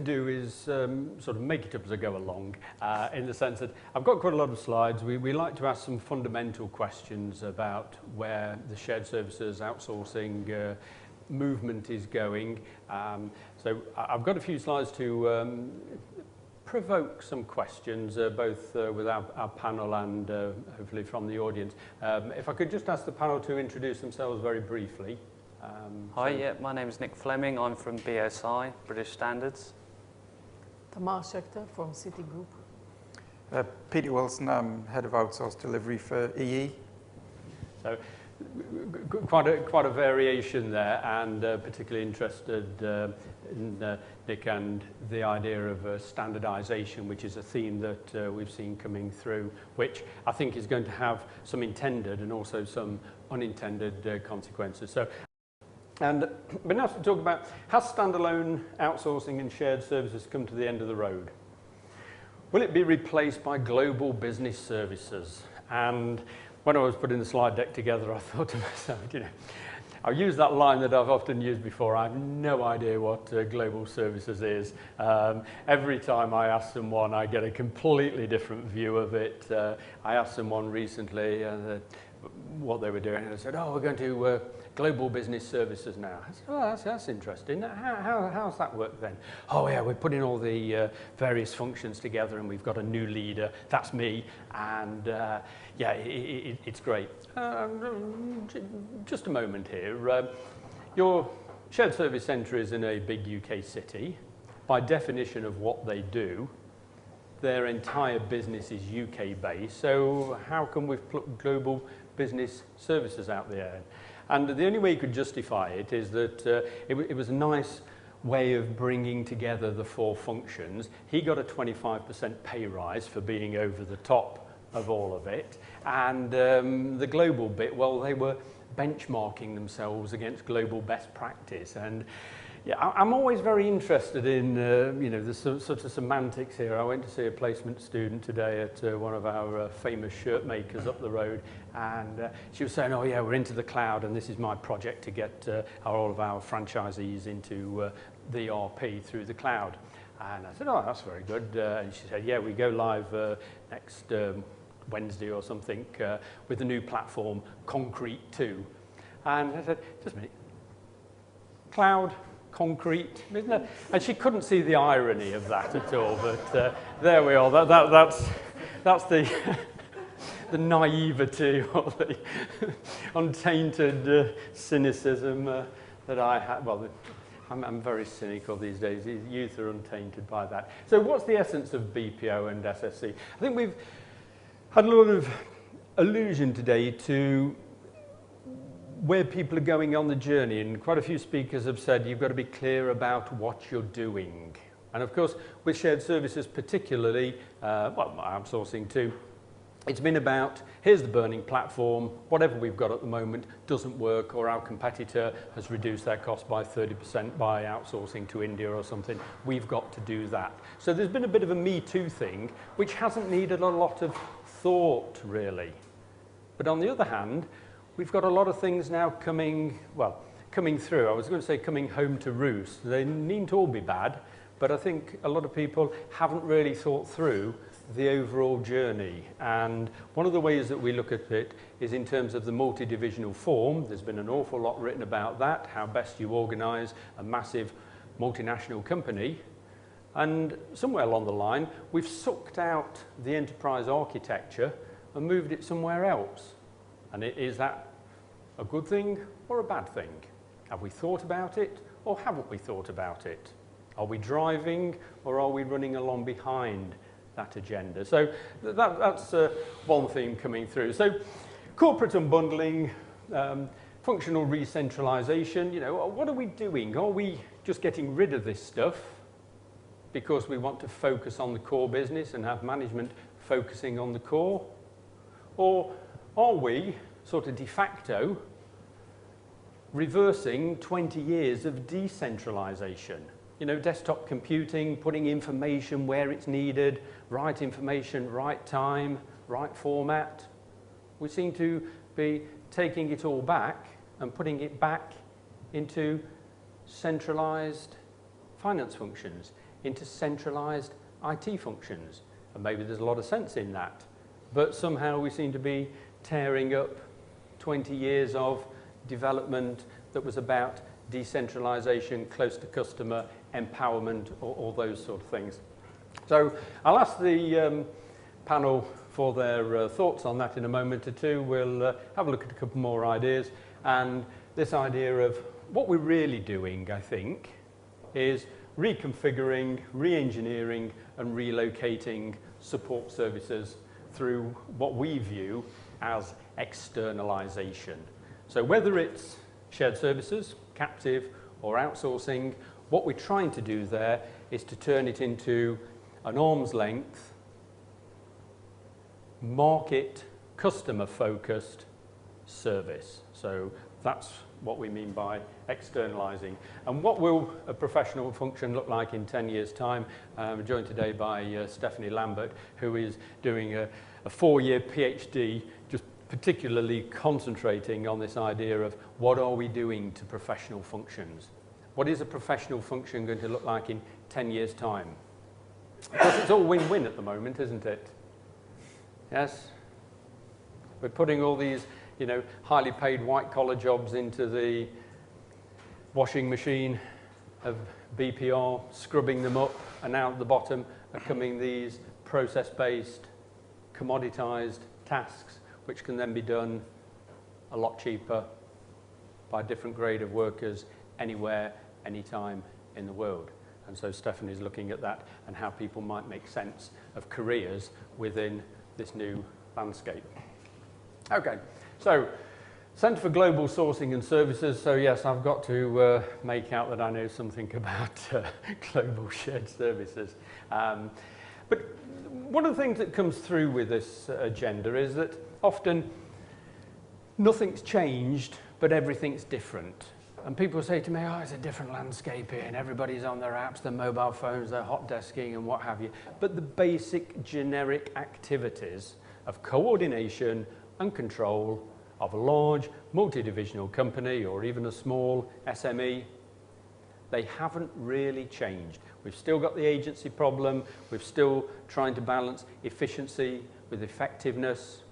to do is sort of make it up as I go along, in the sense that I've got quite a lot of slides. We like to ask some fundamental questions about where the shared services outsourcing movement is going. So I've got a few slides to provoke some questions, both with our panel and hopefully from the audience. If I could just ask the panel to introduce themselves very briefly. Hi, yeah, my name is Nick Fleming. I'm from BSI, British Standards. Tamar Schechter from Citigroup. Peter Wilson, I'm Head of Outsourced Delivery for EE. So quite a variation there, and particularly interested in Nick and the idea of standardisation, which is a theme that we've seen coming through, which I think is going to have some intended and also some unintended consequences. So, and we're now to talk about, has standalone outsourcing and shared services come to the end of the road? Will it be replaced by global business services? And when I was putting the slide deck together, I thought to myself, you know, I'll use that line that I've often used before. I have no idea what global services is. Every time I ask someone, I get a completely different view of it. I asked someone recently what they were doing, and they said, oh, we're going to global business services now. I said, oh, that's interesting. How's that work then? Oh, yeah, we're putting all the various functions together, and we've got a new leader. That's me, and yeah, it's great. Just a moment here. Your shared service centre is in a big UK city. By definition of what they do, their entire business is UK based, so how can we put global business services out there? And the only way you could justify it is that it was a nice way of bringing together the four functions. He got a 25% pay rise for being over the top of all of it, and the global bit, well, they were benchmarking themselves against global best practice. And yeah, I'm always very interested in, you know, the sort of semantics here. I went to see a placement student today at one of our famous shirt makers up the road, and she was saying, oh yeah, we're into the cloud, and this is my project to get all of our franchisees into the ERP through the cloud. And I said, oh, that's very good. And she said, yeah, we go live next Wednesday or something with the new platform, Concrete 2. And I said, just a minute, cloud, concrete, isn't it? And she couldn't see the irony of that at all, but there we are. That's the the naivety or the untainted cynicism that I had. Well, I'm very cynical these days. Youth are untainted by that. So what's the essence of BPO and SSC? I think we've had a lot of allusion today to where people are going on the journey, and quite a few speakers have said you've got to be clear about what you're doing. And of course, with shared services particularly, well, outsourcing too, it's been about, here's the burning platform, whatever we've got at the moment doesn't work, or our competitor has reduced their cost by 30% by outsourcing to India or something. We've got to do that. So there's been a bit of a Me Too thing, which hasn't needed a lot of thought, really. But on the other hand, we've got a lot of things now coming through. I was going to say coming home to roost. They needn't all be bad, but I think a lot of people haven't really thought through the overall journey. And one of the ways that we look at it is in terms of the multi-divisional form. There's been an awful lot written about that, how best you organise a massive multinational company. And somewhere along the line, we've sucked out the enterprise architecture and moved it somewhere else. And is that a good thing or a bad thing? Have we thought about it or haven't we thought about it? Are we driving or are we running along behind that agenda? So that's one theme coming through. So corporate unbundling, functional re-centralisation, you know, what are we doing? Are we just getting rid of this stuff because we want to focus on the core business and have management focusing on the core? Or are we sort of de facto reversing 20 years of decentralisation? You know, desktop computing, putting information where it's needed, right information, right time, right format. We seem to be taking it all back and putting it back into centralised finance functions. into centralised IT functions. And maybe there's a lot of sense in that. But somehow we seem to be tearing up 20 years of development that was about decentralisation, close to customer, empowerment, or all those sort of things. So I'll ask the panel for their thoughts on that in a moment or two. We'll have a look at a couple more ideas. And this idea of what we're really doing, I think, is reconfiguring, re-engineering and relocating support services through what we view as externalization. So whether it's shared services, captive or outsourcing, what we're trying to do there is to turn it into an arm's length, market, customer-focused service. So that's what we mean by externalizing. And what will a professional function look like in 10 years' time? I'm joined today by Stephanie Lambert, who is doing a 4-year PhD, just particularly concentrating on this idea of what are we doing to professional functions? What is a professional function going to look like in 10 years' time? Because it's all win-win at the moment, isn't it? Yes? We're putting all these, you know, highly paid white-collar jobs into the washing machine of BPR, scrubbing them up, and out at the bottom are coming these process-based, commoditized tasks, which can then be done a lot cheaper by a different grade of workers anywhere, anytime in the world. And so Stephanie's looking at that and how people might make sense of careers within this new landscape. Okay, so Centre for Global Sourcing and Services. So yes, I've got to make out that I know something about global shared services. But one of the things that comes through with this agenda is that often nothing's changed, but everything's different. And people say to me, oh, it's a different landscape here, and everybody's on their apps, their mobile phones, their hot desking, and what have you. But the basic generic activities of coordination and control of a large multi-divisional company or even a small SME, they haven't really changed. We've still got the agency problem. We're still trying to balance efficiency with effectiveness.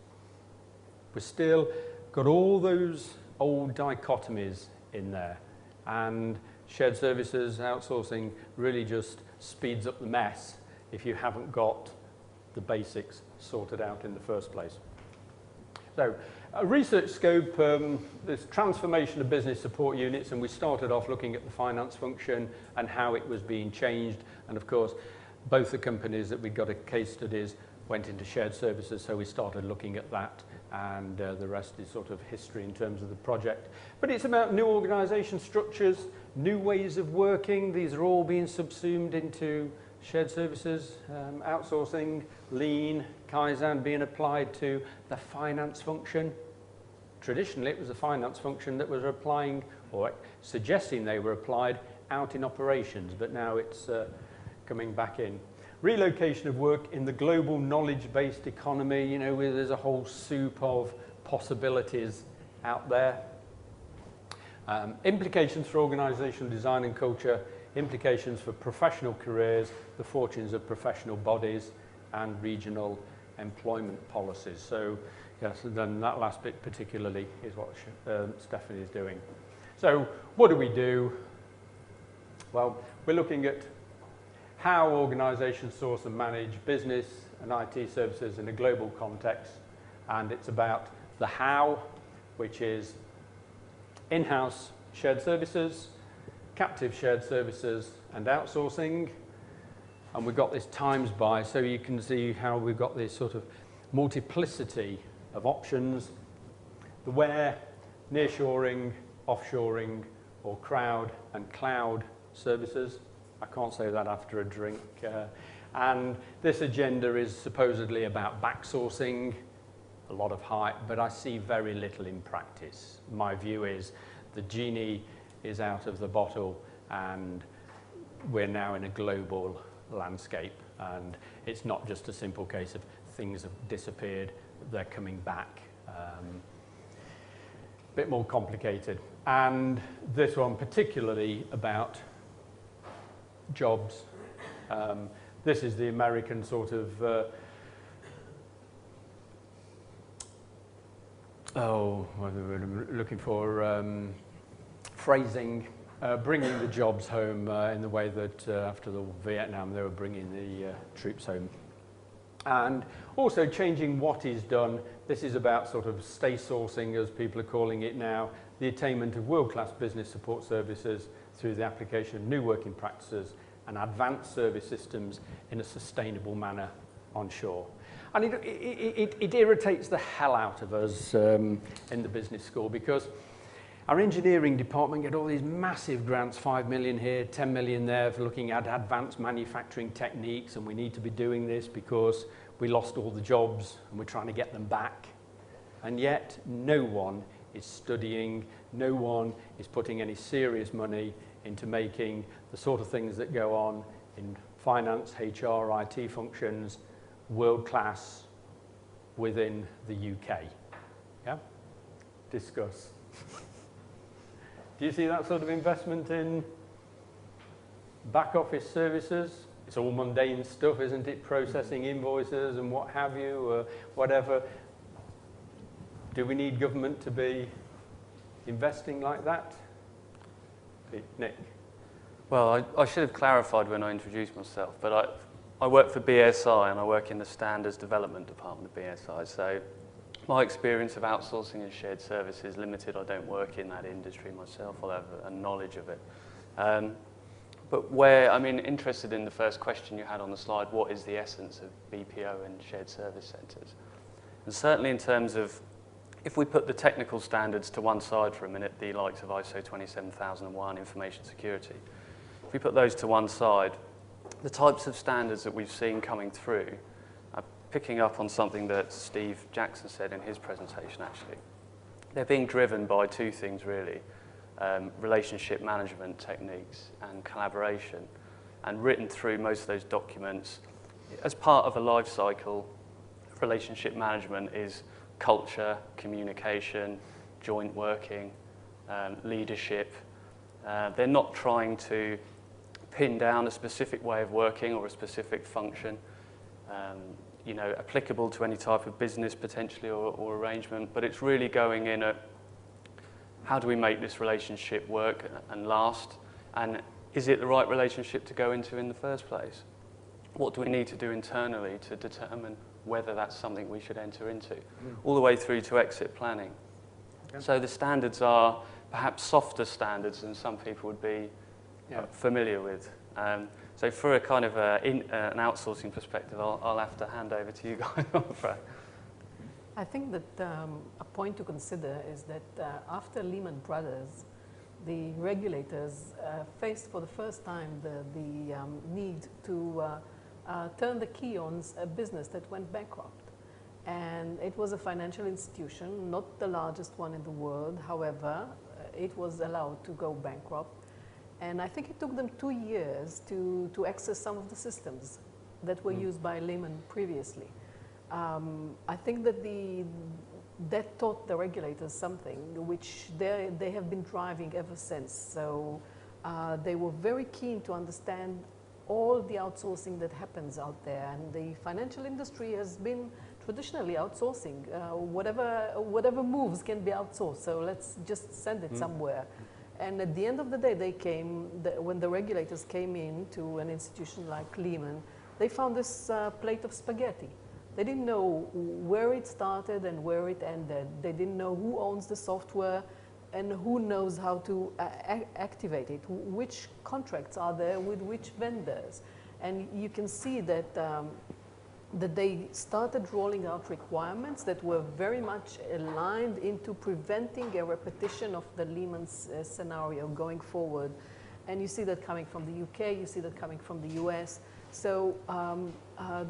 We've still got all those old dichotomies in there. And shared services, outsourcing really just speeds up the mess if you haven't got the basics sorted out in the first place. So, a research scope, this transformation of business support units, and we started off looking at the finance function and how it was being changed. And of course, both the companies that we got a case studies went into shared services, so we started looking at that, and the rest is sort of history in terms of the project. But it's about new organisation structures, new ways of working. These are all being subsumed into shared services, outsourcing, lean, Kaizen being applied to the finance function. Traditionally, it was the finance function that was applying or suggesting they were applied out in operations, but now it's coming back in. Relocation of work in the global knowledge-based economy, you know, where there's a whole soup of possibilities out there. Implications for organisational design and culture, implications for professional careers, the fortunes of professional bodies, and regional employment policies. So, yes, then that last bit particularly is what Stephanie is doing. So, what do? Well, we're looking at how organisations source and manage business and IT services in a global context, and it's about the how, which is in-house shared services, captive shared services and outsourcing, and we've got this times by, so you can see how we've got this sort of multiplicity of options, the where, nearshoring, offshoring, or crowd and cloud services. I can't say that after a drink. And this agenda is supposedly about backsourcing, a lot of hype, but I see very little in practice. My view is the genie is out of the bottle and we're now in a global landscape, and it's not just a simple case of things have disappeared, they're coming back. A bit more complicated. And this one particularly about jobs This is the American sort of, what am I looking for, phrasing, bringing the jobs home in the way that after the Vietnam they were bringing the troops home. And also changing what is done. This is about sort of stay sourcing, as people are calling it now, the attainment of world-class business support services through the application of new working practices and advanced service systems in a sustainable manner onshore. And it irritates the hell out of us in the business school, because our engineering department get all these massive grants, 5 million here, 10 million there, for looking at advanced manufacturing techniques, and we need to be doing this because we lost all the jobs and we're trying to get them back. And yet no one is studying, no one is putting any serious money into making the sort of things that go on in finance, HR, IT functions, world class within the UK. Yeah? Discuss. Do you see that sort of investment in back office services? It's all mundane stuff, isn't it? Processing invoices and what have you, or whatever. Do we need government to be investing like that? Nick? Well, I should have clarified when I introduced myself, but I work for BSI and I work in the Standards Development Department of BSI. So my experience of outsourcing and shared services is limited. I don't work in that industry myself. I'll have a knowledge of it. But interested in the first question you had on the slide, what is the essence of BPO and shared service centres? And certainly in terms of, if we put the technical standards to one side for a minute, the likes of ISO 27001, information security, if we put those to one side, the types of standards that we've seen coming through, picking up on something that Steve Jackson said in his presentation actually, they're being driven by two things really, relationship management techniques and collaboration, and written through most of those documents as part of a life cycle. Relationship management is culture, communication, joint working, leadership. They're not trying to pin down a specific way of working or a specific function, applicable to any type of business potentially or arrangement, but it's really going in at how do we make this relationship work and last, and is it the right relationship to go into in the first place? What do we need to do internally to determine whether that's something we should enter into, all the way through to exit planning. Okay. So the standards are perhaps softer standards than some people would be familiar with. So for a kind of an outsourcing perspective, I'll have to hand over to you guys. I think that a point to consider is that after Lehman Brothers, the regulators faced for the first time the need to turn the key on a business that went bankrupt. And it was a financial institution, not the largest one in the world. However, it was allowed to go bankrupt. And I think it took them 2 years to access some of the systems that were used by Lehman previously. I think that that taught the regulators something which they have been driving ever since. So they were very keen to understand all the outsourcing that happens out there, and the financial industry has been traditionally outsourcing. Whatever moves can be outsourced, so let's just send it somewhere. And at the end of the day, when the regulators came in to an institution like Lehman, they found this plate of spaghetti. They didn't know where it started and where it ended. They didn't know who owns the software and who knows how to activate it, which contracts are there with which vendors. And you can see that, that they started rolling out requirements that were very much aligned into preventing a repetition of the Lehman scenario going forward. And you see that coming from the UK, you see that coming from the US. So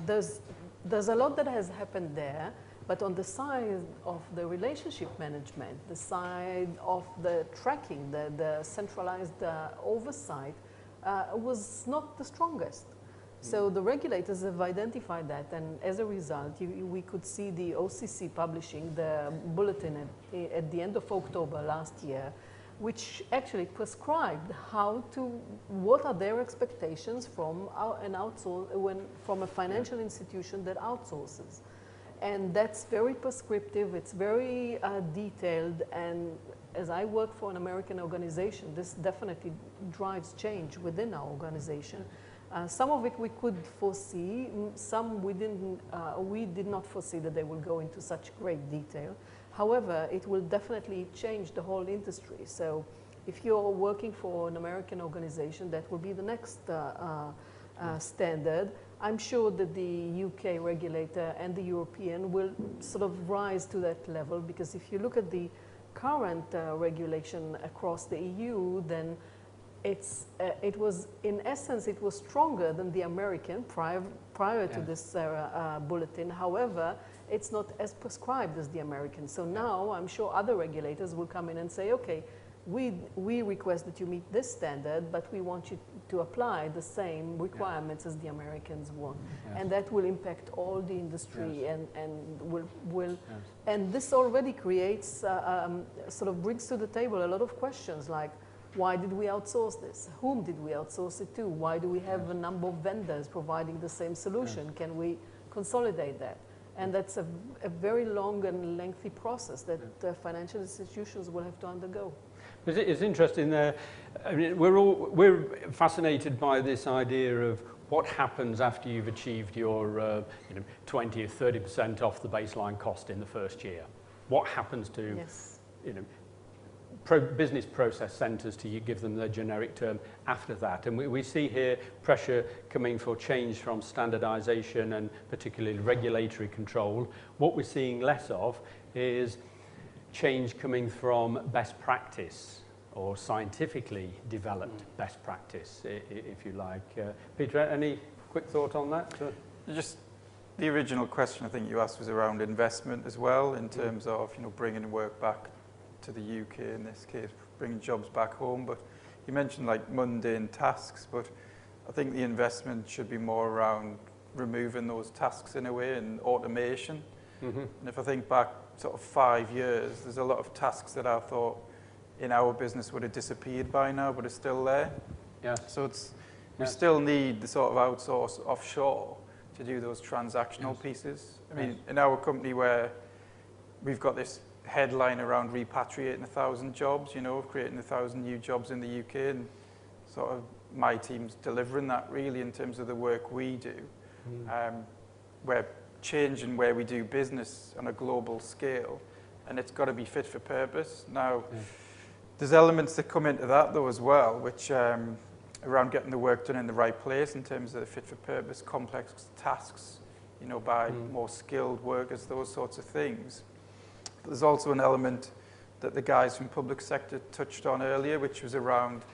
there's a lot that has happened there. But on the side of the relationship management, the side of the tracking, the centralized oversight was not the strongest. So the regulators have identified that, and as a result, we could see the OCC publishing the bulletin at the end of October last year, which actually prescribed what are their expectations from from a financial institution that outsources. And that's very prescriptive, it's very detailed, and as I work for an American organization, this definitely drives change within our organization. Some of it we could foresee, some we did not foresee that they will go into such great detail. However, it will definitely change the whole industry. So if you're working for an American organization, that will be the next standard. I'm sure that the UK regulator and the European will sort of rise to that level, because if you look at the current regulation across the EU, then it was, in essence, it was stronger than the American prior to this bulletin. However, it's not as prescribed as the American. So now I'm sure other regulators will come in and say, okay, we request that you meet this standard, but we want you to apply the same requirements as the Americans want. And that will impact all the industry and and this already creates, sort of brings to the table a lot of questions like, why did we outsource this? Whom did we outsource it to? Why do we have a number of vendors providing the same solution? Can we consolidate that? And that's a very long and lengthy process that financial institutions will have to undergo. It's interesting there. I mean, we're fascinated by this idea of what happens after you've achieved your 20 or 30% off the baseline cost in the first year. What happens to business process centers, to give them the generic term, after that? And we see here pressure coming for change from standardization and particularly regulatory control. What we're seeing less of is change coming from best practice or scientifically developed best practice, if you like. Peter, any quick thought on that? Just the original question I think you asked was around investment as well, in terms of bringing work back to the UK, in this case, bringing jobs back home. But you mentioned like mundane tasks, but I think the investment should be more around removing those tasks in a way, and automation. And if I think back sort of 5 years, there's a lot of tasks that I thought in our business would have disappeared by now, but are still there. So we still need the sort of outsource offshore to do those transactional pieces. I mean, in our company, where we've got this headline around repatriating 1,000 jobs, creating 1,000 new jobs in the UK, and sort of my team's delivering that really in terms of the work we do. We're changing where we do business on a global scale, and it's got to be fit for purpose. Now, there's elements that come into that though as well, which around getting the work done in the right place in terms of the fit for purpose, complex tasks, by more skilled workers, those sorts of things. There's also an element that the guys from public sector touched on earlier, which was around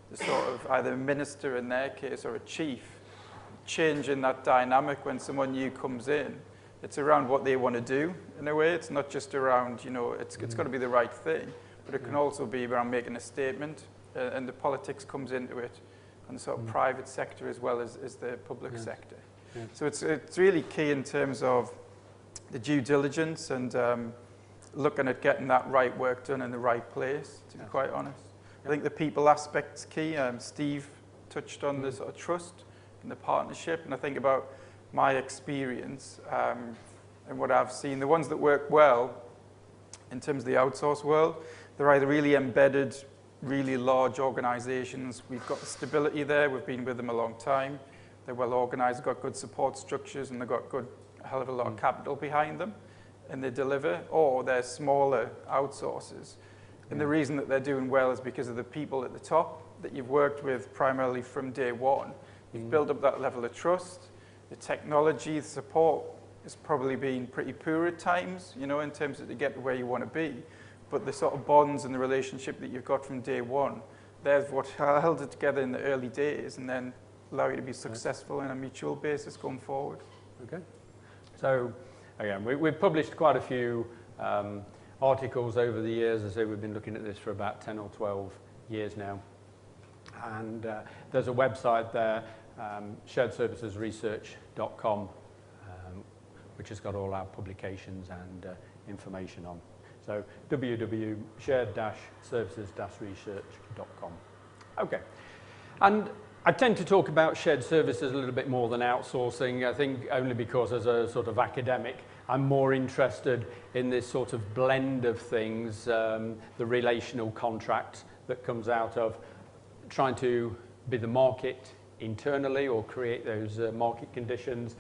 the sort of either a minister in their case or a chief, changing that dynamic when someone new comes in. It's around what they want to do in a way. It's not just around, it's got to be the right thing, but it can also be around making a statement, and the politics comes into it, and the sort of private sector as well as the public sector. So it's really key in terms of the due diligence and looking at getting that right work done in the right place, to be quite honest. I think the people aspect's key. Steve touched on the sort of trust and the partnership, and I think about my experience and what I've seen, the ones that work well in terms of the outsource world, they're either really embedded, really large organizations. We've got the stability there, we've been with them a long time, they're well organized, got good support structures, and they've got a hell of a lot of capital behind them, and they deliver. Or they're smaller outsources. And the reason that they're doing well is because of the people at the top that you've worked with primarily from day one. You've built up that level of trust. The technology, the support has probably been pretty poor at times, in terms of to get to where you want to be. But the sort of bonds and the relationship that you've got from day one, there's what held it together in the early days, and then allow you to be successful on a mutual basis going forward. Okay. So, again, we've published quite a few articles over the years. As I say, we've been looking at this for about 10 or 12 years now. And there's a website there, sharedservicesresearch.com, which has got all our publications and information on. So www.shared-services-research.com. Okay. And I tend to talk about shared services a little bit more than outsourcing, I think only because as a sort of academic, I'm more interested in this sort of blend of things, the relational contract that comes out of trying to be the market internally or create those market conditions,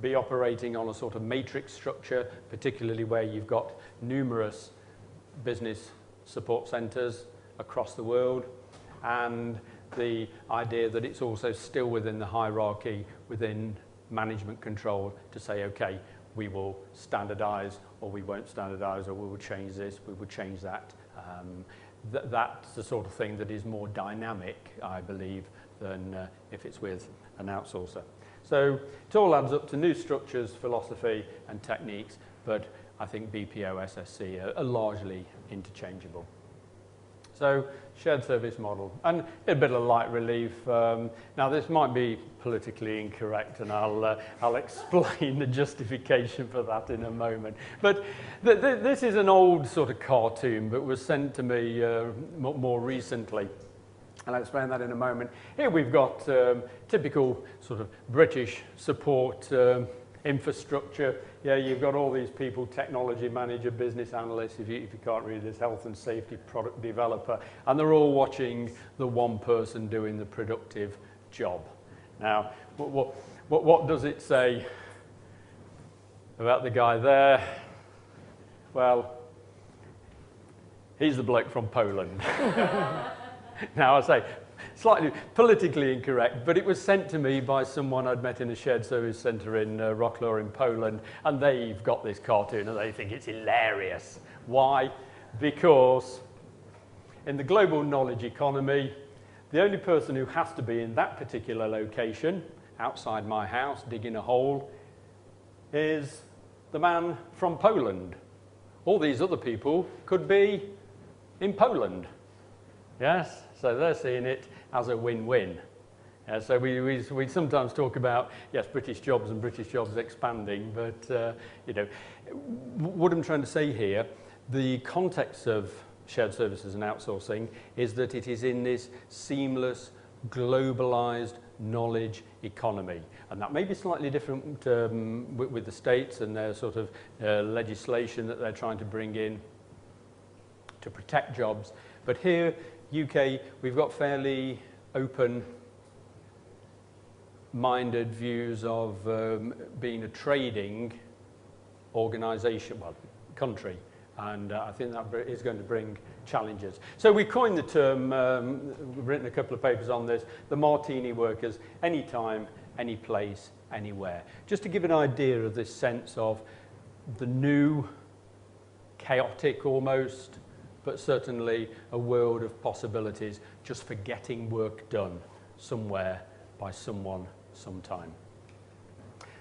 be operating on a sort of matrix structure, particularly where you've got numerous business support centres across the world, and the idea that it's also still within the hierarchy, within management control, to say, okay, we will standardise, or we won't standardise, or we will change this, we will change that. That's the sort of thing that is more dynamic, I believe, than if it's with an outsourcer. So it all adds up to new structures, philosophy and techniques, but I think BPO, SSC are largely interchangeable. So shared service model, and a bit of light relief. Now this might be politically incorrect, and I'll explain the justification for that in a moment. But this is an old sort of cartoon, but was sent to me more recently. And I'll explain that in a moment. Here we've got typical sort of British support infrastructure. Yeah, you've got all these people, technology manager, business analyst, if you can't read this, health and safety product developer, and they're all watching the one person doing the productive job. Now, what does it say about the guy there? Well, he's the bloke from Poland. Now, I say, slightly politically incorrect, but it was sent to me by someone I'd met in a shared service centre in Wrocław in Poland, and they've got this cartoon and they think it's hilarious. Why? Because in the global knowledge economy, the only person who has to be in that particular location, outside my house, digging a hole, is the man from Poland. All these other people could be in Poland. Yes, so they're seeing it as a win-win. So we sometimes talk about, yes, British jobs and British jobs expanding, but you know, what I'm trying to say here, the context of shared services and outsourcing is that it is in this seamless, globalized knowledge economy. And that may be slightly different with the States and their sort of legislation that they're trying to bring in to protect jobs. But here, UK, we've got fairly open-minded views of being a trading organisation, well, country, and I think that is going to bring challenges. So we coined the term, we've written a couple of papers on this, the Martini workers, anytime, any place, anywhere. Just to give an idea of this sense of the new, chaotic almost, but certainly a world of possibilities just for getting work done somewhere by someone sometime.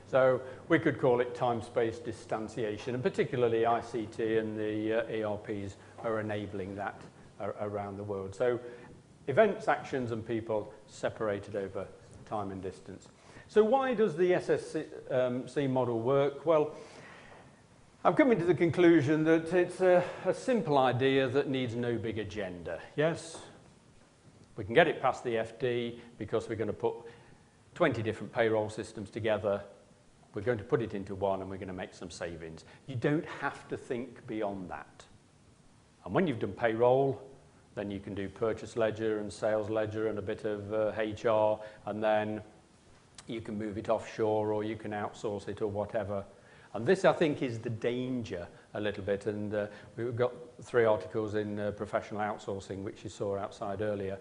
So we could call it time-space distanciation, and particularly ICT and the ERPs are enabling that around the world. So events, actions and people separated over time and distance. So why does the SSC model work? Well, I'm coming to the conclusion that it's a simple idea that needs no big agenda. Yes, we can get it past the FD because we're going to put 20 different payroll systems together. We're going to put it into one and we're going to make some savings. You don't have to think beyond that. And when you've done payroll, then you can do purchase ledger and sales ledger and a bit of HR, and then you can move it offshore or you can outsource it or whatever. And this, I think, is the danger a little bit. And we've got 3 articles in professional outsourcing, which you saw outside earlier.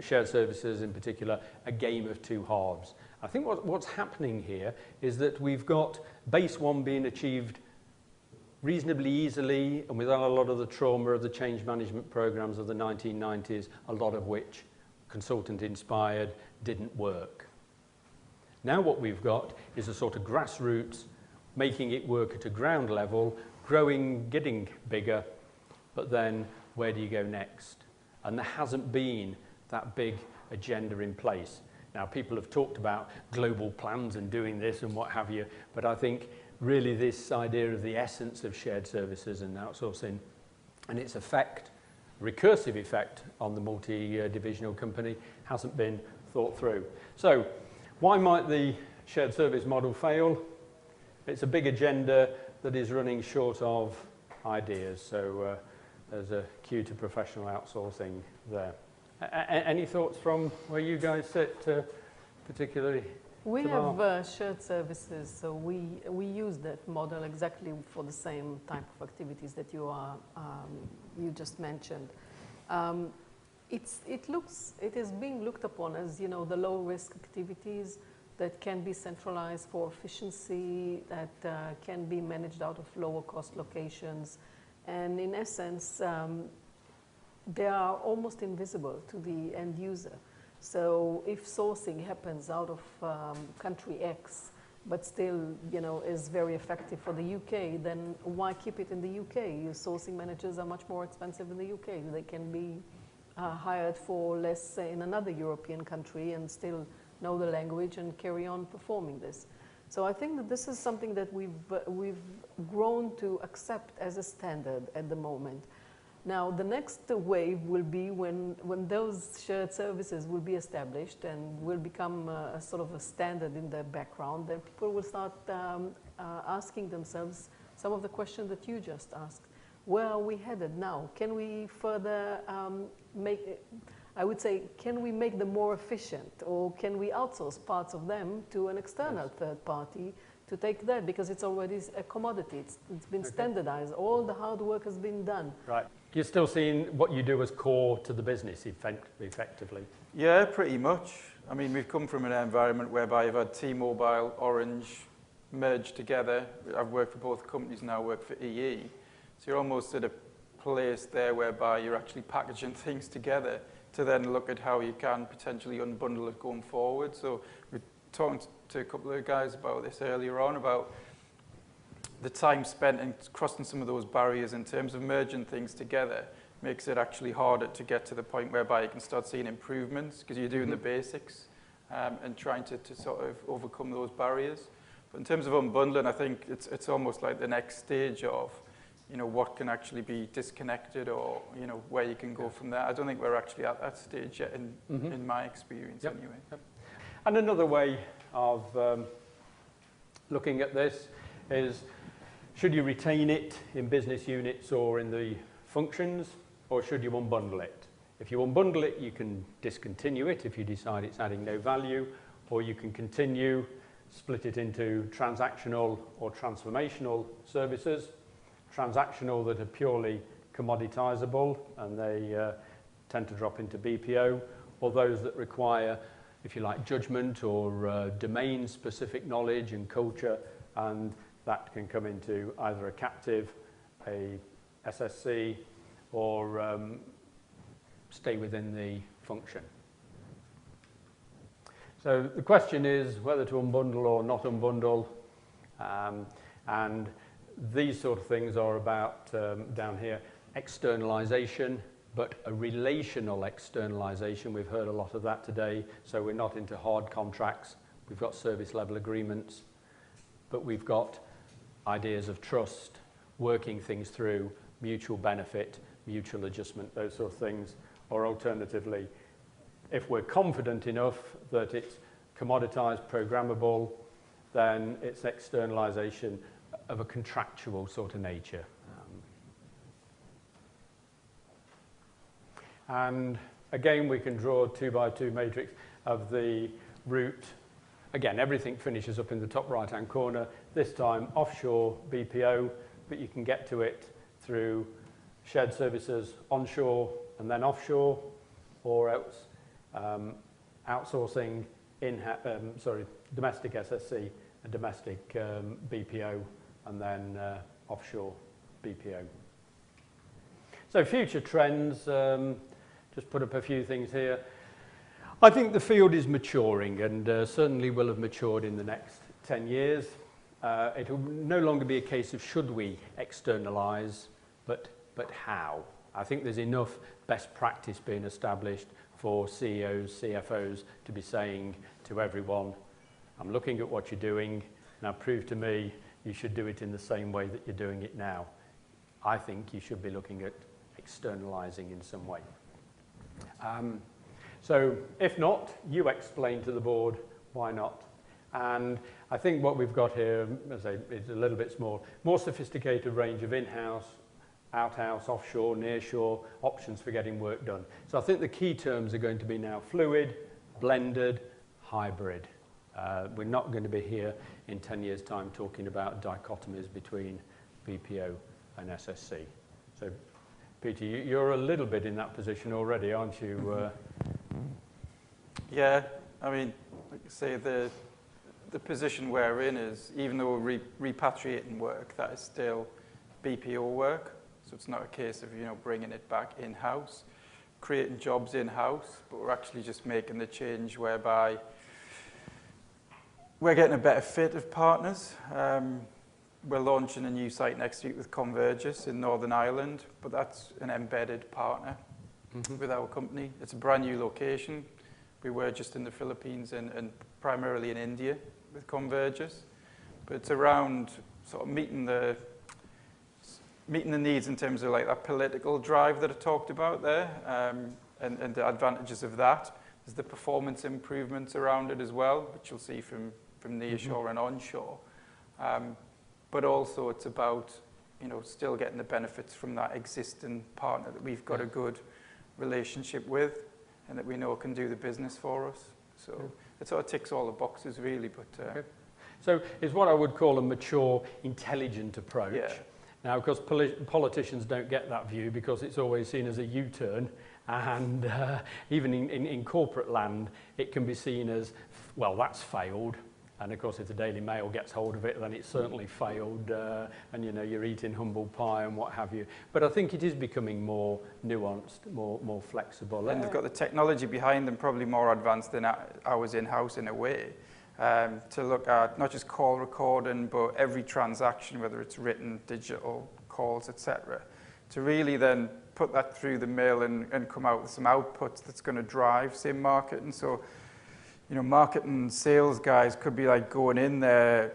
Shared services in particular, a game of 2 halves. I think what's happening here is that we've got base 1 being achieved reasonably easily and without a lot of the trauma of the change management programs of the 1990s, a lot of which, consultant inspired, didn't work. Now what we've got is a sort of grassroots, making it work at a ground level, growing, getting bigger, but then where do you go next? And there hasn't been that big agenda in place. Now, people have talked about global plans and doing this and what have you, but I think really this idea of the essence of shared services and outsourcing and its effect, recursive effect on the multi-divisional company hasn't been thought through. So why might the shared service model fail? It's a big agenda that is running short of ideas. So there's a cue to professional outsourcing there. Any thoughts from where you guys sit, particularly? We Tamar? have shared services, so we use that model exactly for the same type of activities that you just mentioned. It is being looked upon as, you know, the low risk activities that can be centralized for efficiency, that can be managed out of lower cost locations, and in essence they are almost invisible to the end user. So if sourcing happens out of country X, but still, you know, is very effective for the UK, then why keep it in the UK? Your sourcing managers are much more expensive in the UK. They can be hired for less in another European country and still know the language and carry on performing this. So I think that this is something that we've grown to accept as a standard at the moment. Now, the next wave will be when those shared services will be established and will become a sort of a standard in the background, then people will start asking themselves some of the questions that you just asked. Where are we headed now? Can we further I would say, can we make them more efficient, or can we outsource parts of them to an external third party to take that, because it's already a commodity, it's been standardized, all the hard work has been done. Right. You're still seeing what you do as core to the business effectively? Yeah, pretty much. I mean, we've come from an environment whereby you've had T-Mobile, Orange merged together. I've worked for both companies now, work for EE. So you're almost at a place there whereby you're actually packaging things together to then look at how you can potentially unbundle it going forward. So we're talking to a couple of guys about this earlier on, about the time spent in crossing some of those barriers in terms of merging things together makes it actually harder to get to the point whereby you can start seeing improvements, because you're doing the basics and trying to sort of overcome those barriers. But in terms of unbundling, I think it's almost like the next stage of, you know, what can actually be disconnected, or, you know, where you can go from there. I don't think we're actually at that stage yet in my experience anyway. Yep. And another way of looking at this is, should you retain it in business units or in the functions, or should you unbundle it? If you unbundle it, you can discontinue it if you decide it's adding no value, or you can continue, split it into transactional or transformational services. Transactional that are purely commoditizable, and they tend to drop into BPO, or those that require, if you like, judgment or domain-specific knowledge and culture, and that can come into either a captive, a SSC, or stay within the function. So the question is whether to unbundle or not unbundle, and these sort of things are about, down here, externalization, but a relational externalization. We've heard a lot of that today, so we're not into hard contracts. We've got service level agreements, but we've got ideas of trust, working things through, mutual benefit, mutual adjustment, those sort of things. Or alternatively, if we're confident enough that it's commoditized, programmable, then it's externalization of a contractual sort of nature. And again, we can draw a 2x2 matrix of the route. Again, everything finishes up in the top right-hand corner, this time offshore BPO, but you can get to it through shared services onshore and then offshore, or else outsourcing domestic SSC and domestic BPO, and then offshore BPO. So future trends, just put up a few things here. I think the field is maturing, and certainly will have matured in the next 10 years. It will no longer be a case of should we externalize, but how. I think there's enough best practice being established for CEOs, CFOs to be saying to everyone, I'm looking at what you're doing, now prove to me you should do it in the same way that you're doing it now. I think you should be looking at externalizing in some way. So if not, you explain to the board why not. And I think what we've got here, as I say, is a little bit more sophisticated range of in-house, out-house, offshore, nearshore options for getting work done. So I think the key terms are going to be now fluid, blended, hybrid. We're not going to be here in 10 years' time talking about dichotomies between BPO and SSC. So, Peter, you're a little bit in that position already, aren't you? Yeah, I mean, like you say, the position we're in is, even though we're repatriating work, that is still BPO work. So it's not a case of, bringing it back in-house, creating jobs in-house, but we're actually just making the change whereby we're getting a better fit of partners. We're launching a new site next week with Convergys in Northern Ireland, but that's an embedded partner with our company. It's a brand new location. We were just in the Philippines and primarily in India with Convergys, but it's around sort of meeting the needs in terms of like that political drive that I talked about there, and the advantages of that. There's the performance improvements around it as well, which you'll see from nearshore and onshore. But also it's about, still getting the benefits from that existing partner that we've got a good relationship with and that we know can do the business for us. So it sort of ticks all the boxes really. But So it's what I would call a mature, intelligent approach. Yeah. Now, of course, politicians don't get that view because it's always seen as a U-turn, and even in corporate land, it can be seen as, well, that's failed. And of course, if the Daily Mail gets hold of it, then it's certainly failed, and you're eating humble pie and what have you. But I think it is becoming more nuanced, more flexible. And they've got the technology behind them, probably more advanced than ours in-house in a way, to look at not just call recording, but every transaction, whether it's written, digital, calls, etc., to really then put that through the mill and come out with some outputs that's going to drive, say, marketing. So, marketing sales guys could be like going in there,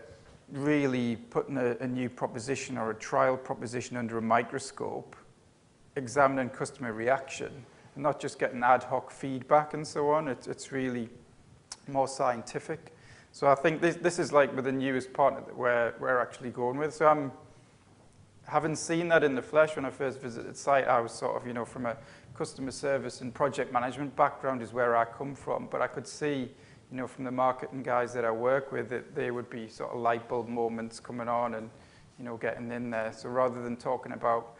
really putting a new proposition or a trial proposition under a microscope, examining customer reaction, and not just getting ad hoc feedback and so on. It's really more scientific. So I think this is like with the newest partner that we're actually going with. So having seen that in the flesh when I first visited site, I was sort of, from a customer service and project management background is where I come from, but I could see, from the marketing guys that I work with, that they would be sort of light bulb moments coming on and, getting in there. So rather than talking about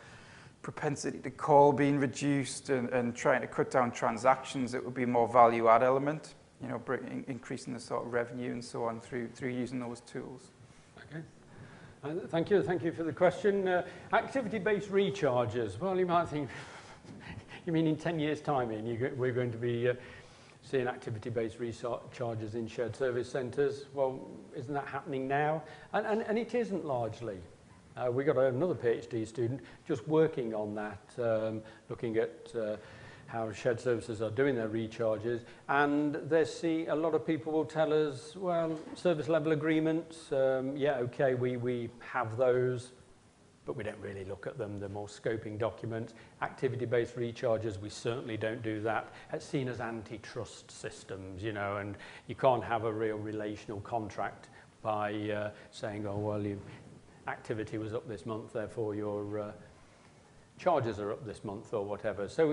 propensity to call being reduced and trying to cut down transactions, it would be more value add element, increasing the sort of revenue and so on through using those tools. Okay. Thank you for the question. Activity-based recharges. Well, you might think, you mean in 10 years' time, we're going to be seeing activity-based recharges in shared service centres? Well, isn't that happening now? And it isn't largely. We got another PhD student just working on that, looking at how shared services are doing their recharges, and a lot of people will tell us, well, service level agreements, yeah, okay, we have those, but we don't really look at them. They're more scoping documents. Activity-based recharges, we certainly don't do that. It's seen as antitrust systems, and you can't have a real relational contract by saying, oh, well, your activity was up this month, therefore your charges are up this month or whatever. So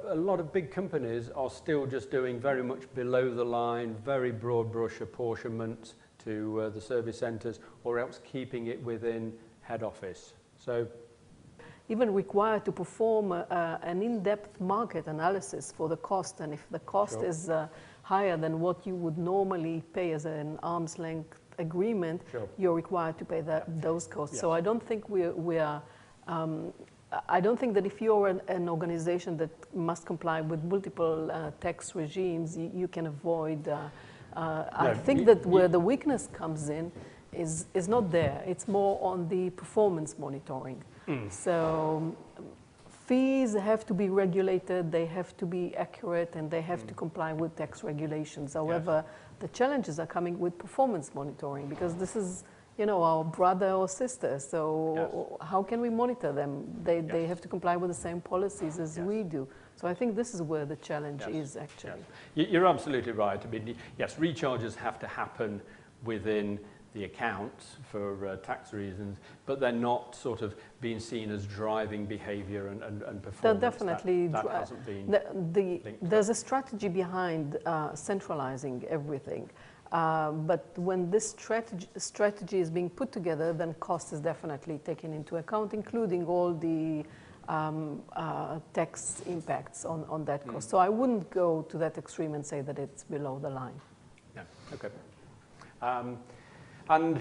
a lot of big companies are still just doing very much below the line, very broad brush apportionment to the service centres, or else keeping it within head office. So even required to perform an in-depth market analysis for the cost, and if the cost is higher than what you would normally pay as an arm's length agreement, you're required to pay those costs. Yes. So I don't think I don't think that if you're an organization that must comply with multiple tax regimes, you can avoid. I think that where the weakness comes in is not there. It's more on the performance monitoring. So fees have to be regulated, they have to be accurate, and they have to comply with tax regulations. However, the challenges are coming with performance monitoring, because this is you know, our brother or sister. So Yes. how can we monitor them? They have to comply with the same policies as Yes. we do. So I think this is where the challenge Yes. is actually. Yes. You're absolutely right. I mean, yes, recharges have to happen within the accounts for tax reasons, but they're not sort of being seen as driving behaviour and performance. They're definitely that hasn't been there's a strategy behind centralizing everything. But when this strategy is being put together, then cost is definitely taken into account, including all the tax impacts on that cost. So I wouldn't go to that extreme and say that it's below the line. Yeah, okay. And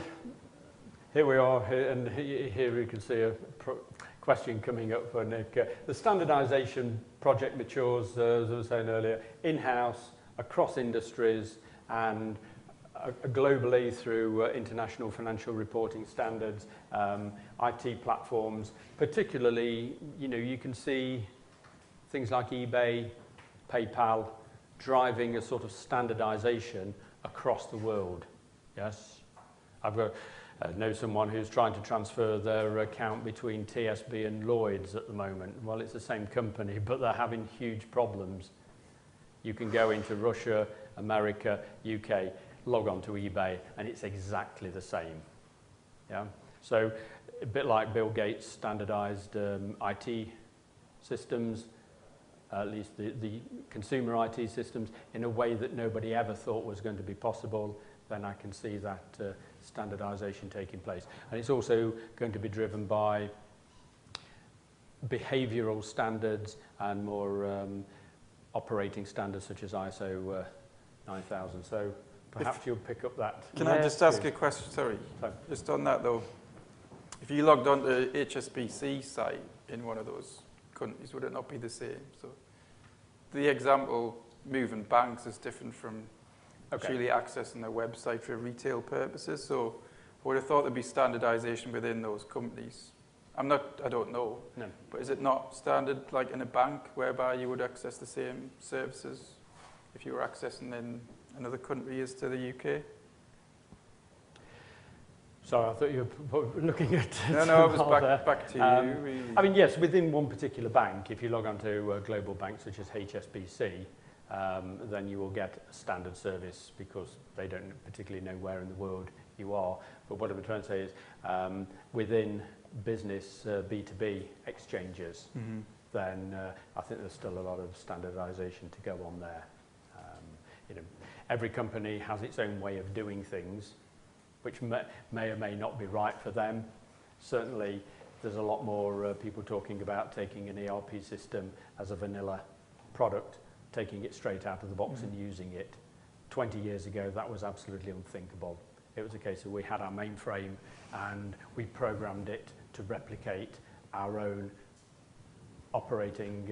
here we are, and here we can see a question coming up for Nick. The standardisation project matures, as I was saying earlier, in-house, across industries, and globally through international financial reporting standards, IT platforms. Particularly, you know, you can see things like eBay, PayPal, driving a sort of standardisation across the world. Yes. I've got know someone who's trying to transfer their account between TSB and Lloyd's at the moment. Well, it's the same company, but they're having huge problems. You can go into Russia, America, UK, log on to eBay, and it's exactly the same. Yeah. So a bit like Bill Gates standardized IT systems, at least the consumer IT systems, in a way that nobody ever thought was going to be possible, then I can see that standardization taking place. And it's also going to be driven by behavioral standards and more operating standards such as ISO 9000. So perhaps you'll pick up that. Can I just ask a question? Sorry. Just on that though. If you logged on to HSBC site in one of those countries, would it not be the same? So the example, moving banks, is different from actually accessing their website for retail purposes. So I would have thought there'd be standardization within those companies. I don't know. No. But is it not standard like in a bank whereby you would access the same services if you were accessing in another country as to the UK? Sorry, I thought you were looking at... No, it was back to you, really. I mean, yes, within one particular bank, if you log on to a global bank such as HSBC, then you will get a standard service because they don't particularly know where in the world you are. But what I'm trying to say is within business B2B exchanges, then I think there's still a lot of standardization to go on there. You know, every company has its own way of doing things, which may or may not be right for them. Certainly, there's a lot more people talking about taking an ERP system as a vanilla product, taking it straight out of the box and using it. 20 years ago, that was absolutely unthinkable. It was a case of we had our mainframe and we programmed it to replicate our own operating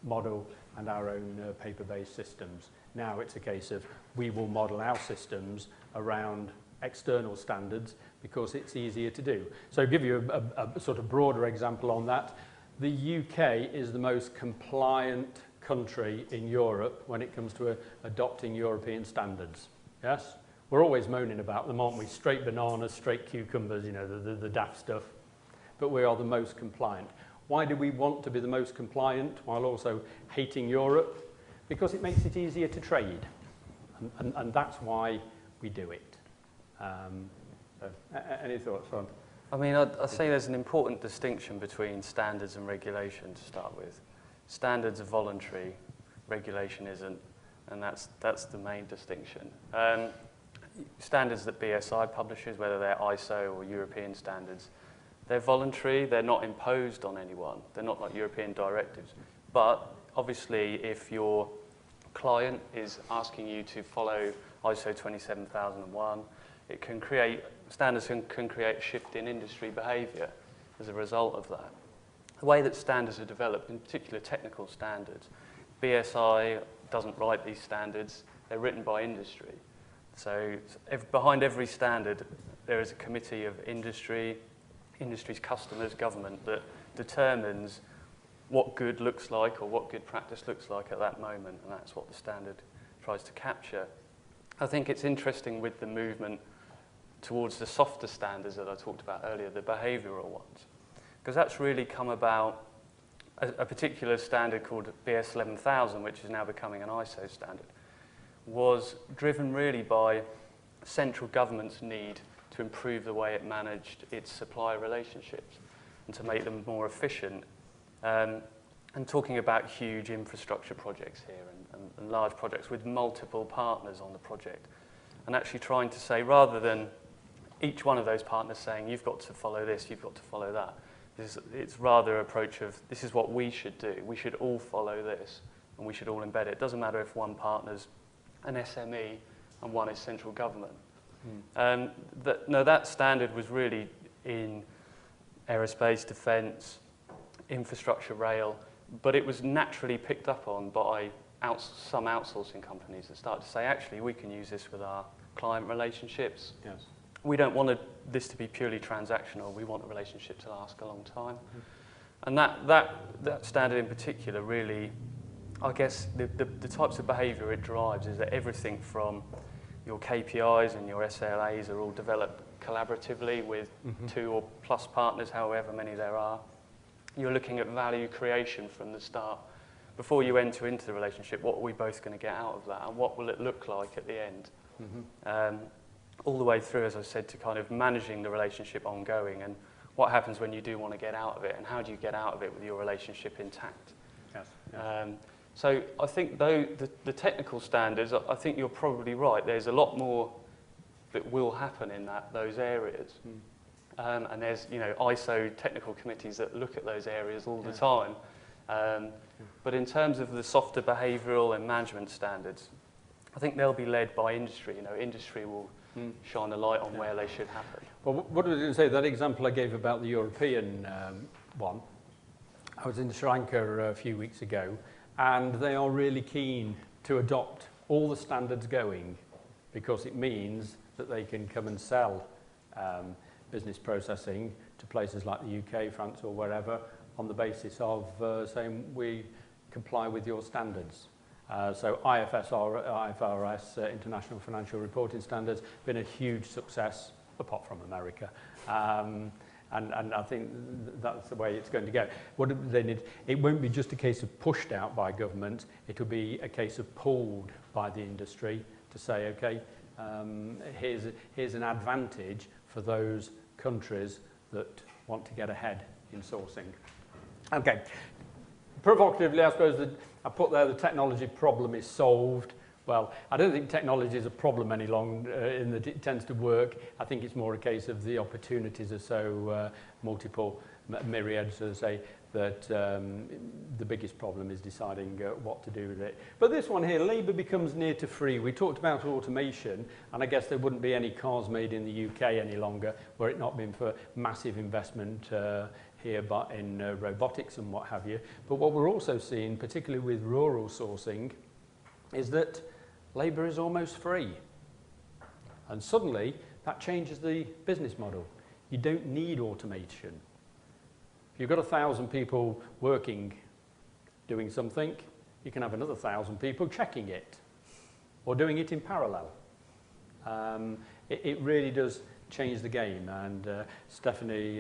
model and our own paper-based systems. Now it's a case of we will model our systems around external standards because it's easier to do. So to give you a sort of broader example on that, the UK is the most compliant country in Europe when it comes to adopting European standards. Yes? We're always moaning about them, aren't we? Straight bananas, straight cucumbers, you know, the daft stuff. But we are the most compliant. Why do we want to be the most compliant while also hating Europe? Because it makes it easier to trade. And that's why we do it. Any thoughts on? I mean, I'd say there's an important distinction between standards and regulation to start with. Standards are voluntary, regulation isn't, and that's the main distinction. Standards that BSI publishes, whether they're ISO or European standards, they're voluntary, they're not imposed on anyone, they're not like European directives. But obviously, if your client is asking you to follow ISO 27001, it can create, standards can create a shift in industry behaviour as a result of that. The way that standards are developed, in particular technical standards, BSI doesn't write these standards, they're written by industry. So behind every standard, there is a committee of industry's customers, government, that determines what good looks like or what good practice looks like at that moment, and that's what the standard tries to capture. I think it's interesting with the movement towards the softer standards that I talked about earlier, the behavioural ones. Because that's really come about, a particular standard called BS 11000, which is now becoming an ISO standard, was driven really by central government's need to improve the way it managed its supplier relationships and to make them more efficient. And talking about huge infrastructure projects here and large projects with multiple partners on the project. And actually trying to say, rather than each one of those partners saying, you've got to follow this, you've got to follow that, it's rather an approach of, this is what we should do. We should all follow this, and we should all embed it. It doesn't matter if one partner's an SME and one is central government. That standard was really in aerospace, defence, infrastructure, rail, but it was naturally picked up on by some outsourcing companies that started to say, actually, we can use this with our client relationships. Yes. We don't want this to be purely transactional. We want the relationship to last a long time. And that standard in particular really, I guess, the types of behaviour it drives is that everything from your KPIs and your SLAs are all developed collaboratively with 2 or plus partners, however many there are. You're looking at value creation from the start. Before you enter into the relationship, what are we both going to get out of that, and what will it look like at the end? All the way through, as I said, to kind of managing the relationship ongoing, and what happens when you do want to get out of it, and how do you get out of it with your relationship intact? Yes. Yes. So I think though the technical standards, I think you're probably right. There's a lot more that will happen in those areas. And there's ISO technical committees that look at those areas all the time. But in terms of the softer behavioural and management standards, I think they'll be led by industry. Industry will shine a light on where they should happen. Well, what was I going to say? That example I gave about the European one, I was in Sri Lanka a few weeks ago, and they are really keen to adopt all the standards going, because it means that they can come and sell business processing to places like the UK, France or wherever on the basis of saying we comply with your standards. So IFRS, International Financial Reporting Standards, been a huge success, apart from America. And I think that's the way it's going to go. What do they need? It won't be just a case of pushed out by government. It will be a case of pulled by the industry to say, okay, here's an advantage for those countries that want to get ahead in sourcing. Okay. Provocatively, I suppose I put there the technology problem is solved. Well, I don't think technology is a problem any longer in that it tends to work. I think it's more a case of the opportunities are so multiple, myriad, so to say, that the biggest problem is deciding what to do with it. But this one here, labour becomes near to free. We talked about automation, and I guess there wouldn't be any cars made in the UK any longer were it not been for massive investment here but in robotics and what have you. But what we're also seeing, particularly with rural sourcing, is that labour is almost free. And suddenly, that changes the business model. You don't need automation. If you've got 1,000 people working, doing something, you can have another 1,000 people checking it, or doing it in parallel. It really does change the game, and Stephanie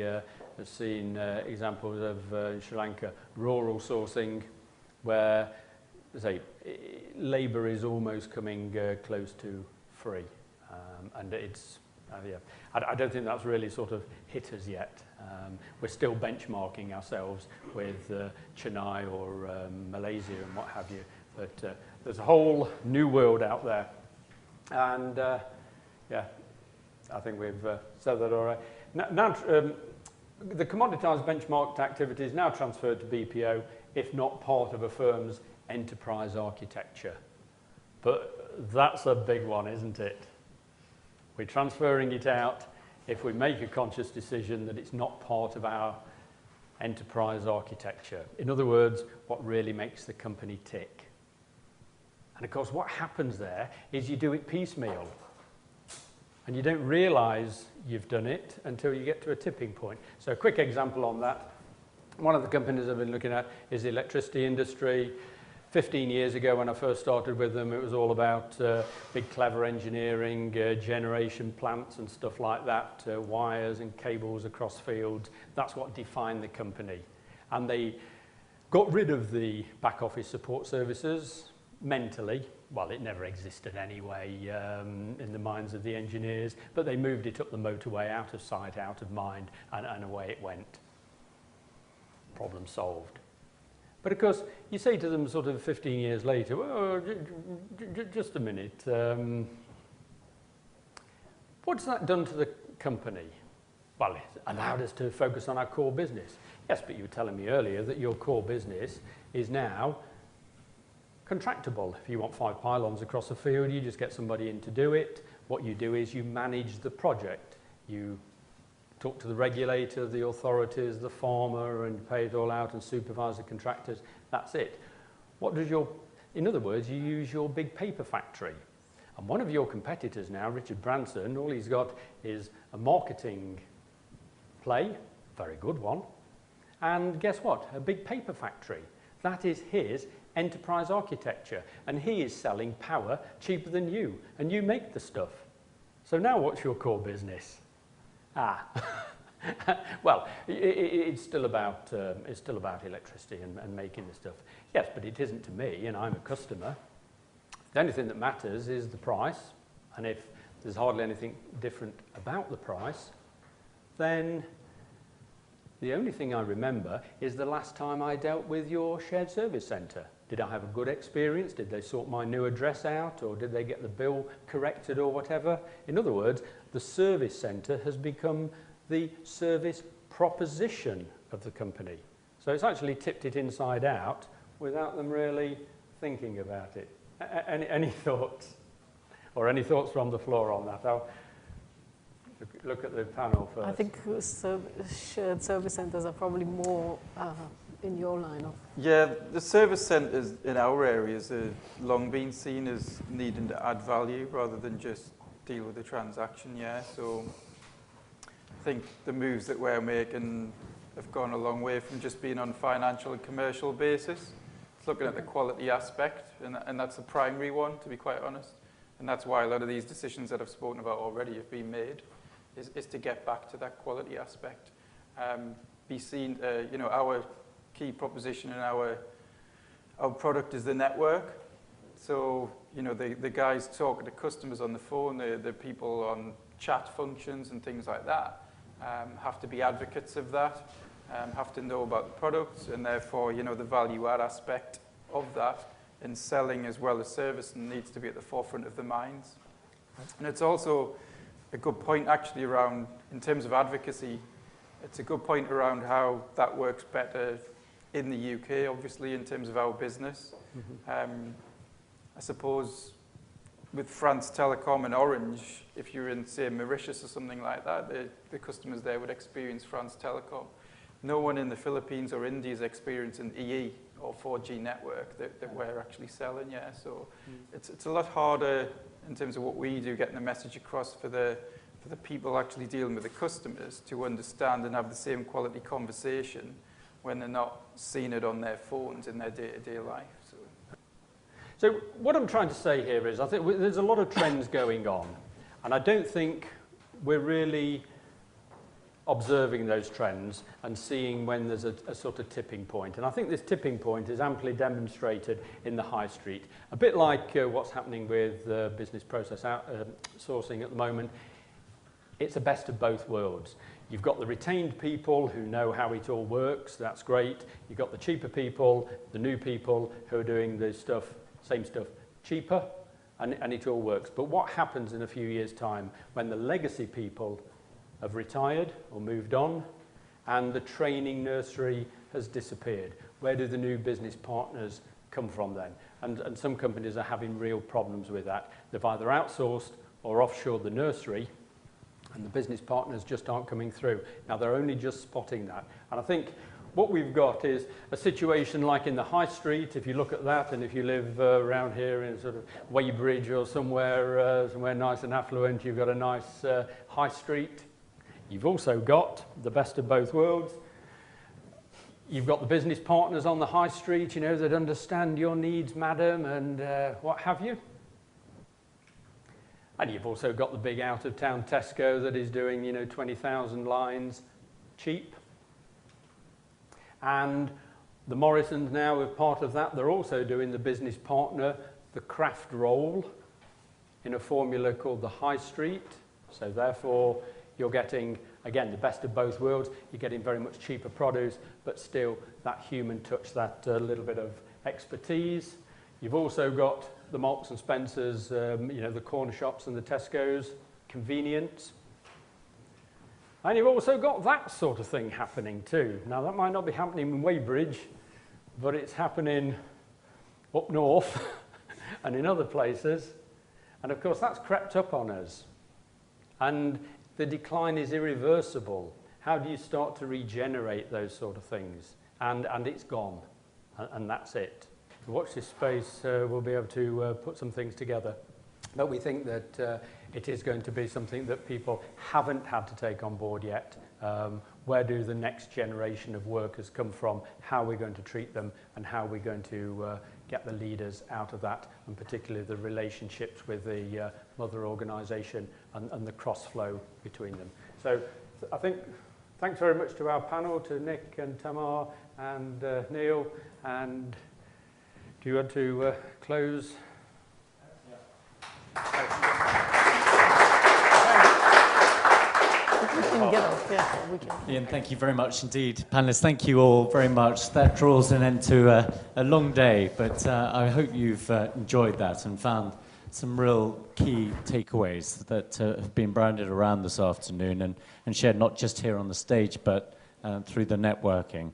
has seen examples of Sri Lanka, rural sourcing, where say, labour is almost coming close to free, and it's I don't think that's really sort of hit us yet. We're still benchmarking ourselves with Chennai or Malaysia and what have you, but there's a whole new world out there, and yeah, I think we've said that all right. Now the commoditised benchmarked activity is now transferred to BPO, if not part of a firm's enterprise architecture. But that's a big one, isn't it? We're transferring it out if we make a conscious decision that it's not part of our enterprise architecture. In other words, what really makes the company tick. And of course, what happens there is you do it piecemeal. And you don't realise you've done it until you get to a tipping point. So a quick example on that. One of the companies I've been looking at is the electricity industry. 15 years ago when I first started with them, it was all about big clever engineering, generation plants and stuff like that, wires and cables across fields. That's what defined the company. And they got rid of the back office support services mentally. Well, it never existed anyway in the minds of the engineers, but they moved it up the motorway, out of sight, out of mind, and away it went. Problem solved. But of course, you say to them sort of 15 years later, well, just a minute, what's that done to the company? Well, it allowed us to focus on our core business. Yes, but you were telling me earlier that your core business is now contractable. If you want 5 pylons across a field, you just get somebody in to do it. What you do is you manage the project. You talk to the regulator, the authorities, the farmer, and pay it all out and supervise the contractors. That's it. What does in other words, you use your big paper factory. And one of your competitors now, Richard Branson, all he's got is a marketing play, very good one, and guess what? A big paper factory. That is his enterprise architecture, and he is selling power cheaper than you, and you make the stuff. So now what's your core business? Well, it's still about electricity and making the stuff. Yes, but it isn't to me, and I'm a customer. The only thing that matters is the price, and if there's hardly anything different about the price, then the only thing I remember is the last time I dealt with your shared service centre. Did I have a good experience? Did they sort my new address out, or did they get the bill corrected or whatever? In other words, the service centre has become the service proposition of the company. So it's actually tipped it inside out without them really thinking about it. Any thoughts? Or any thoughts from the floor on that? I'll look at the panel first. I think shared service centres are probably more in your line of... Yeah, the service centres in our areas have long been seen as needing to add value rather than just deal with the transaction, yeah. So I think the moves that we're making have gone a long way from just being on a financial and commercial basis. It's looking at the quality aspect, and that's the primary one, to be quite honest. And that's why a lot of these decisions that I've spoken about already have been made, is to get back to that quality aspect. Be seen, you know, our key proposition in our product is the network. So, you know, the guys talking to customers on the phone, the people on chat functions and things like that, have to be advocates of that, have to know about the products, and therefore, you know, the value add aspect of that in selling as well as servicing needs to be at the forefront of the minds. And it's also a good point actually around, in terms of advocacy, it's a good point around how that works better in the UK, obviously, in terms of our business. Mm-hmm. I suppose with France Telecom and Orange, if you're in, say, Mauritius or something like that, the customers there would experience France Telecom. No one in the Philippines or India is experiencing EE or 4G network that we're actually selling, yeah. So it's a lot harder in terms of what we do, getting the message across for the people actually dealing with the customers to understand and have the same quality conversation when they're not seeing it on their phones in their day-to-day life. So what I'm trying to say here is I think there's a lot of trends going on, and I don't think we're really observing those trends and seeing when there's a sort of tipping point. And I think this tipping point is amply demonstrated in the high street, a bit like what's happening with business process outsourcing at the moment. It's a best of both worlds. You've got the retained people who know how it all works, that's great. You've got the cheaper people, the new people who are doing the stuff, same stuff, cheaper, and it all works. But what happens in a few years' time when the legacy people have retired or moved on and the training nursery has disappeared? Where do the new business partners come from then? And some companies are having real problems with that. They've either outsourced or offshored the nursery, and the business partners just aren't coming through. Now, they're only just spotting that. And I think what we've got is a situation like in the high street, if you look at that, and if you live around here in sort of Weybridge or somewhere nice and affluent, you've got a nice high street. You've also got the best of both worlds. You've got the business partners on the high street, you know, that understand your needs, madam, and what have you. And you've also got the big out-of-town Tesco that is doing, you know, 20,000 lines cheap. And the Morrisons now, are part of that, they're also doing the business partner, the craft roll, in a formula called the high street. So therefore, you're getting, again, the best of both worlds. You're getting very much cheaper produce, but still that human touch, that little bit of expertise. You've also got the Marks and Spencers, you know, the corner shops and the Tesco's, convenience. And you've also got that sort of thing happening too. Now, that might not be happening in Weybridge, but it's happening up north and in other places. And of course, that's crept up on us. And the decline is irreversible. How do you start to regenerate those sort of things? And it's gone, and that's it. Watch this space, we'll be able to put some things together. But we think that it is going to be something that people haven't had to take on board yet. Where do the next generation of workers come from? How are we going to treat them? And how are we going to get the leaders out of that? And particularly the relationships with the mother organisation and the cross-flow between them. So I think thanks very much to our panel, to Nick and Tamar and Neil. And do you want to close? We can get off, yeah, we can. Ian, thank you very much indeed. Panellists, thank you all very much. That draws an end to a long day, but I hope you've enjoyed that and found some real key takeaways that have been branded around this afternoon and shared not just here on the stage, but through the networking.